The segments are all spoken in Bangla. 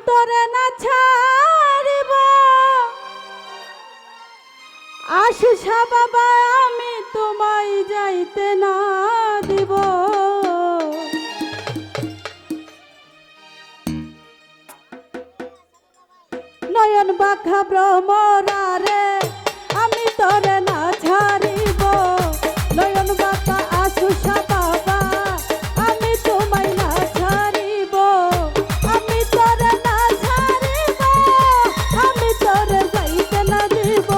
তোরে না ছাড়িব আশিসা বাবা আমি তোমায় যাইতে না দিব নয়ন বাঁকা ভ্রমরারে আমি তোরে না ছাড়িব নয়ন বাঁকা আশিসা বাবা আমি তোমায় না ছাড়িব আমি তোরে না ছাড়িব আমি তোরে যাইতে না দিব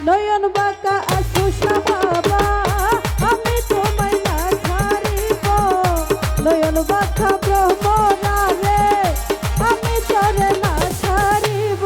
নয়ন বাঁকা আশিসা বাবা আমি তোমায় না ছাড়িব নয়ন বাঁকা ভ্রমরারে আমি তোরে না ছাড়িব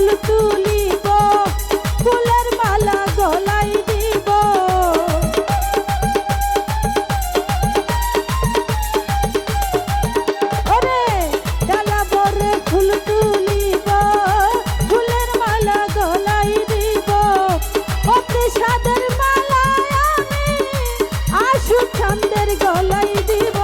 ফুল তুলিব ফুলের মালা গলাই দিব ওরে ডালা বরে ফুল তুলিব ফুলের মালা গলাই দিব অতি সাদের মালা আমি আশু চাঁদের গলাই দিব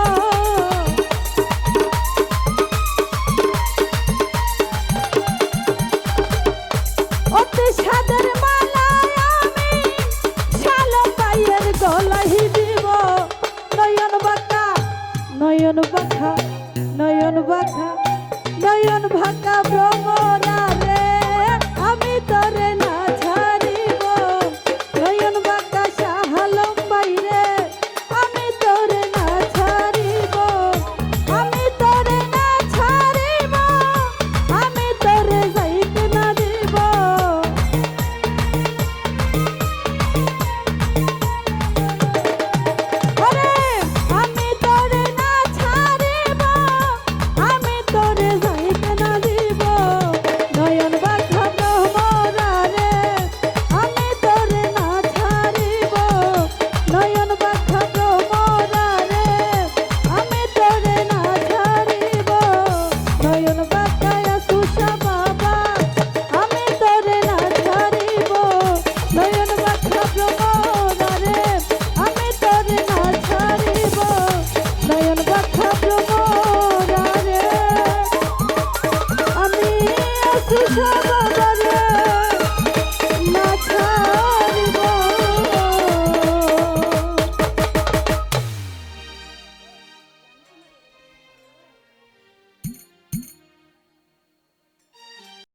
অতি সাদের মালা আমি শালো পায়ের গলাই দিব নয়ন বাঁকা নয়ন বাঁকা নয়ন বাঁকা নয়ন বাঁকা ভ্রমরা রে আমি তোরে না ছাড়িব নয়ন বাঁকা শাহালম বাইরে আমি তোরে না ছাড়িব আমি তোরে না ছাড়িব আমি তোরে যাইতে না দিব ওরে আমি তোরে না ছাড়িব আমি তোরে যাইতে না দিব নয়ন বাঁকা ভ্রমরা রে আমি তোরে না ছাড়িব নয়ন বাঁকা ভ্রমরা রে আমি তোরে না ছাড়িব নয়ন বাঁকা সুষা বাবা আমি তোরে না ছাড়িব নয়ন বাঁকা ভ্রমরা রে আমি তোরে না ছাড়িব নয়ন বাঁকা ভ্রমরা রে আমি সুষা